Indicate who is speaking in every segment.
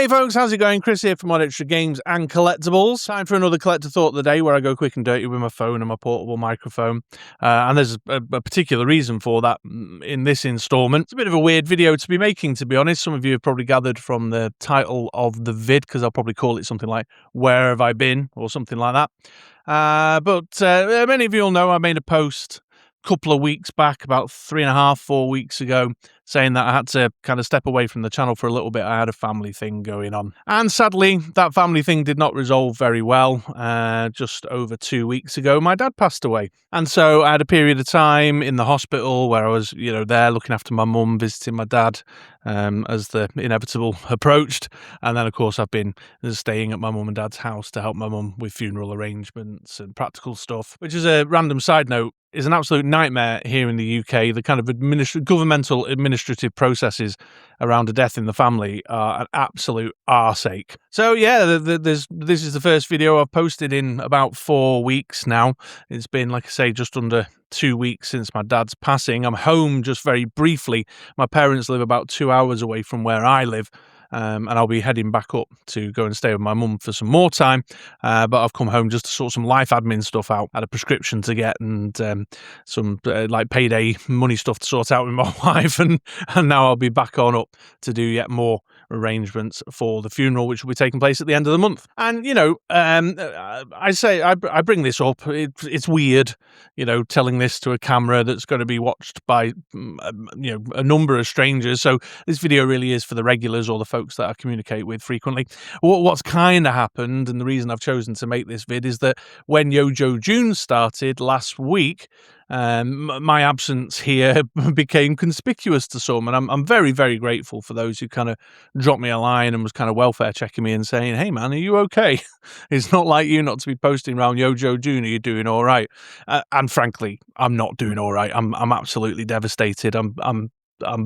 Speaker 1: Hey folks, how's it going? Chris here from MoDXtra Games and Collectibles. Time for another collector thought of the day where I go quick and dirty with my phone and my portable microphone. And there's a particular reason for that in this installment. It's a bit of a weird video to be making, to be honest. Some of you have probably gathered from the title of the vid, because I'll probably call it something like Where Have I Been? Or something like that. But many of you will know I made a post a couple of weeks back, about 3.5, 4 weeks ago, saying that I had to kind of step away from the channel for a little bit. I had a family thing going on. And sadly, that family thing did not resolve very well. Just over 2 weeks ago, my dad passed away. And so I had a period of time in the hospital where I was, there looking after my mum, visiting my dad as the inevitable approached. And then, of course, I've been staying at my mum and dad's house to help my mum with funeral arrangements and practical stuff, which is a random side note, is an absolute nightmare here in the UK. The kind of governmental administrative processes around a death in the family are an absolute arseache. So yeah, this is the first video I've posted in about 4 weeks now. It's been, like I say, just under 2 weeks since my dad's passing. I'm home just very briefly. My parents live about 2 hours away from where I live. And I'll be heading back up to go and stay with my mum for some more time. But I've come home just to sort some life admin stuff out. I had a prescription to get and some like payday money stuff to sort out with my wife. And now I'll be back on up to do yet more arrangements for the funeral, which will be taking place at the end of the month. And, I bring this up. It's weird, telling this to a camera that's going to be watched by, a number of strangers. So this video really is for the regulars or the folks that I communicate with frequently. What's kind of happened, and the reason I've chosen to make this vid, is that when Yojo June started last week, my absence here became conspicuous to some, and I'm very, very grateful for those who kind of dropped me a line and was kind of welfare checking me and saying, "Hey man, are you okay? It's not like you not to be posting around Yojo June. Are you doing all right?" And frankly, I'm not doing all right. I'm absolutely devastated. I'm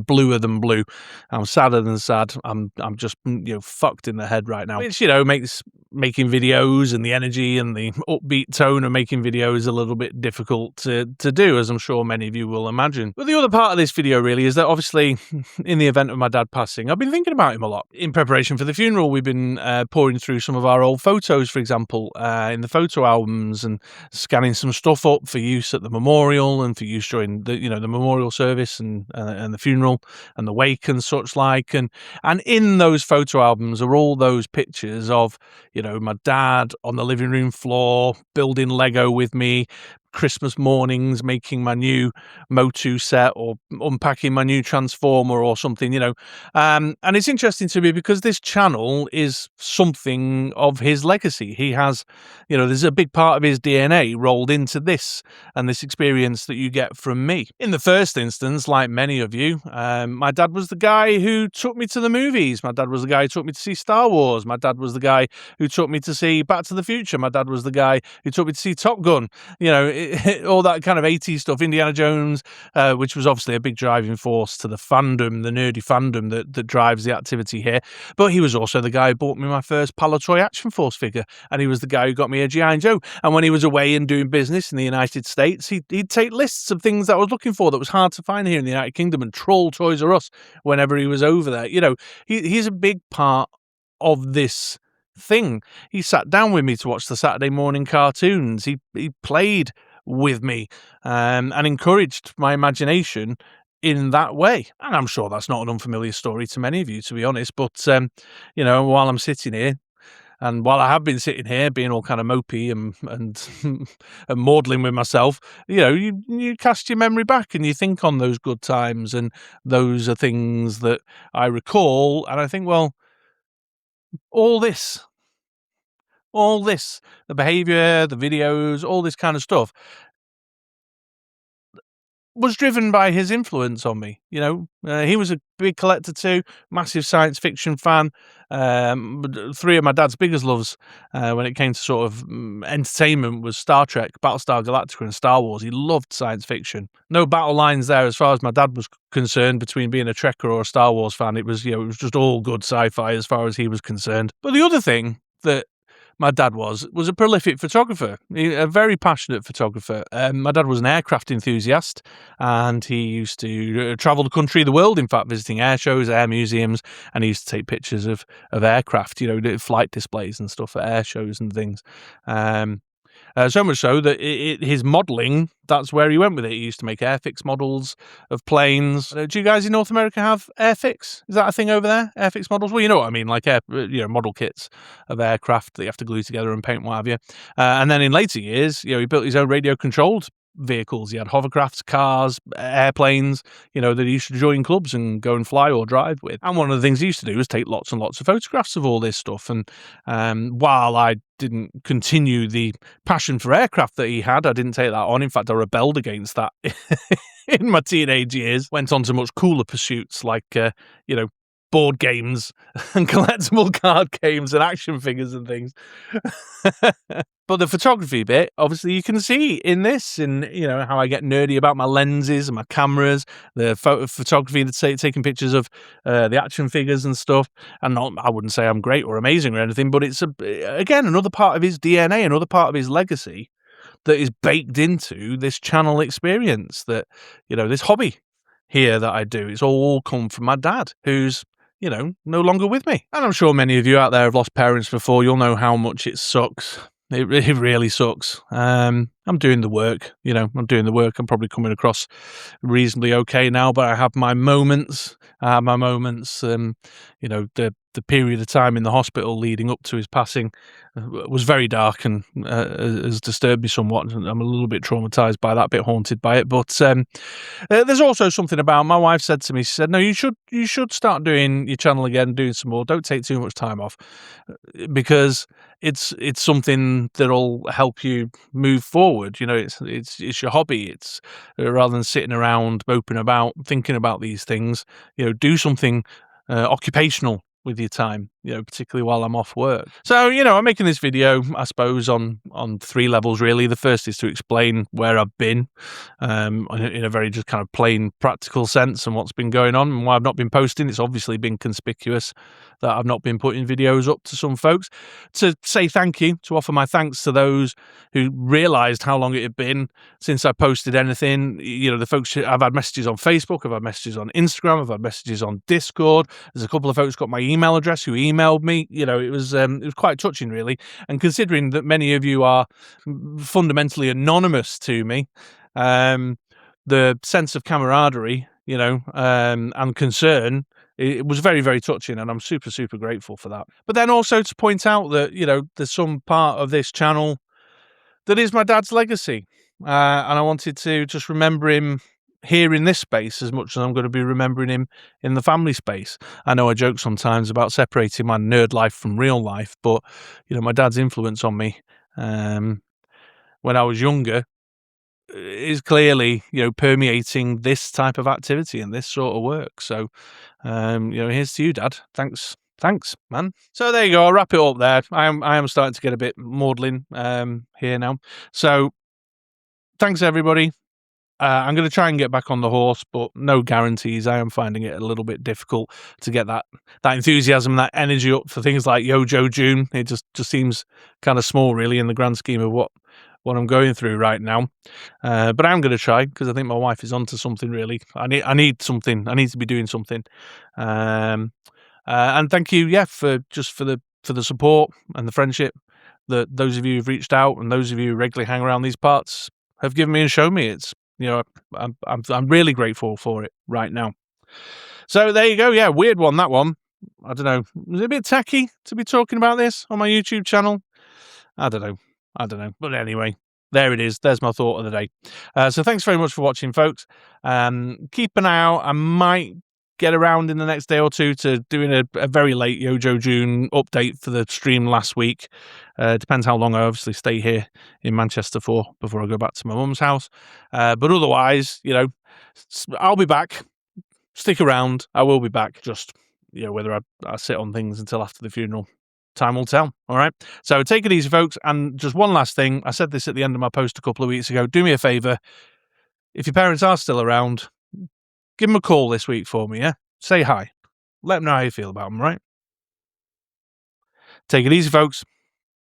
Speaker 1: bluer than blue. I'm sadder than sad. I'm just fucked in the head right now. Which makes making videos and the energy and the upbeat tone of making videos a little bit difficult to do, as I'm sure many of you will imagine. But the other part of this video really is that obviously, in the event of my dad passing, I've been thinking about him a lot. In preparation for the funeral, we've been pouring through some of our old photos, for example, in the photo albums, and scanning some stuff up for use at the memorial and for use during the the memorial service and the funeral and the wake and such like. And in those photo albums are all those pictures of my dad on the living room floor building Lego with me, Christmas mornings making my new Motu set or unpacking my new Transformer or something, and it's interesting to me because this channel is something of his legacy. He has, there's a big part of his DNA rolled into this and this experience that you get from me. In the first instance, like many of you, my dad was the guy who took me to the movies. My dad was the guy who took me to see Star Wars. My dad was the guy who took me to see Back to the Future. My dad was the guy who took me to see Top Gun. All that kind of 80s stuff, Indiana Jones, which was obviously a big driving force to the fandom, the nerdy fandom that drives the activity here. But he was also the guy who bought me my first Palatoy Action Force figure, and he was the guy who got me a G.I. Joe. And when he was away and doing business in the United States, he'd take lists of things that I was looking for that was hard to find here in the United Kingdom and troll Toys R Us whenever he was over there. He's a big part of this thing. He sat down with me to watch the Saturday morning cartoons. He played with me and encouraged my imagination in that way. And I'm sure that's not an unfamiliar story to many of you, to be honest. But, while I'm sitting here, and while I have been sitting here being all kind of mopey and and maudling with myself, you cast your memory back and you think on those good times, and those are things that I recall. And I think, well, all this, the behavior, the videos, all this kind of stuff was driven by his influence on me. He was a big collector too, massive science fiction fan. Three of my dad's biggest loves when it came to sort of entertainment was Star Trek, Battlestar Galactica and Star Wars. He loved science fiction. No battle lines there as far as my dad was concerned between being a Trekker or a Star Wars fan. It was, it was just all good sci-fi as far as he was concerned. But the other thing that My dad was a prolific photographer, a very passionate photographer. My dad was an aircraft enthusiast, and he used to travel the country, the world, in fact, visiting air shows, air museums, and he used to take pictures of aircraft, flight displays and stuff at air shows and things. Um, so much so that his modelling, that's where he went with it. He used to make airfix models of planes. Do you guys in North America have airfix? Is that a thing over there? Airfix models? Well, you know what I mean, like model kits of aircraft that you have to glue together and paint, what have you. And then in later years, he built his own radio-controlled vehicles. He had hovercrafts, cars, airplanes, that he used to join clubs and go and fly or drive with. And one of the things he used to do was take lots and lots of photographs of all this stuff. And while I didn't continue the passion for aircraft that he had, I didn't take that on. In fact, I rebelled against that in my teenage years. Went on to much cooler pursuits like, board games and collectible card games and action figures and things. But the photography bit, obviously, you can see in this, and how I get nerdy about my lenses and my cameras, the photography that's taking pictures of the action figures and stuff. And I wouldn't say I'm great or amazing or anything, but it's again another part of his DNA, another part of his legacy that is baked into this channel experience. That this hobby here that I do, it's all come from my dad, who's no longer with me. And I'm sure many of you out there have lost parents before. You'll know how much it sucks. It really sucks. I'm doing the work, I'm doing the work. I'm probably coming across reasonably okay now, but I have my moments. The period of time in the hospital leading up to his passing was very dark and has disturbed me somewhat. I'm a little bit traumatized by that, a bit haunted by it. But there's also something about, my wife said to me, she said, no, you should start doing your channel again, doing some more. Don't take too much time off, because it's something that'll help you move forward. It's your hobby. It's rather than sitting around moping about thinking about these things, do something occupational with your time, particularly while I'm off work. So, I'm making this video, I suppose, on 3 levels, really. The first is to explain where I've been, in a very just kind of plain practical sense, and what's been going on and why I've not been posting. It's obviously been conspicuous that I've not been putting videos up to some folks. To say thank you, to offer my thanks to those who realised how long it had been since I posted anything. The folks, I've had messages on Facebook, I've had messages on Instagram, I've had messages on Discord. There's a couple of folks got my email address who emailed me. It was quite touching, really. And considering that many of you are fundamentally anonymous to me, the sense of camaraderie, and concern, it was very, very touching, and I'm super, super grateful for that. But then also to point out that, there's some part of this channel that is my dad's legacy. And I wanted to just remember him here in this space as much as I'm going to be remembering him in the family space. I know I joke sometimes about separating my nerd life from real life, but, my dad's influence on me when I was younger is clearly, permeating this type of activity and this sort of work. So, here's to you, Dad. Thanks, man. So there you go. I'll wrap it up there. I am starting to get a bit maudlin here now. So thanks, everybody. I'm going to try and get back on the horse, but no guarantees. I am finding it a little bit difficult to get that enthusiasm, that energy up for things like Yojo June. It just seems kind of small, really, in the grand scheme of what I'm going through right now. But I'm going to try, because I think my wife is onto something, really. I need something. I need to be doing something. And thank you, for the support and the friendship that those of you who've reached out and those of you who regularly hang around these parts have given me and shown me. It's, I'm really grateful for it right now. So there you go. Yeah, weird one, that one. I don't know. Was it a bit tacky to be talking about this on my YouTube channel? I don't know. But anyway, there it is. There's my thought of the day. So thanks very much for watching, folks. Keep an eye out. I might get around in the next day or two to doing a very late Yojo June update for the stream last week. Depends how long I obviously stay here in Manchester for before I go back to my mum's house. But otherwise, I'll be back. Stick around. I will be back. Just, whether I sit on things until after the funeral, time will tell. All right. So take it easy, folks. And just one last thing. I said this at the end of my post a couple of weeks ago. Do me a favor. If your parents are still around, give them a call this week for me, yeah? Say hi. Let them know how you feel about them, right? Take it easy, folks.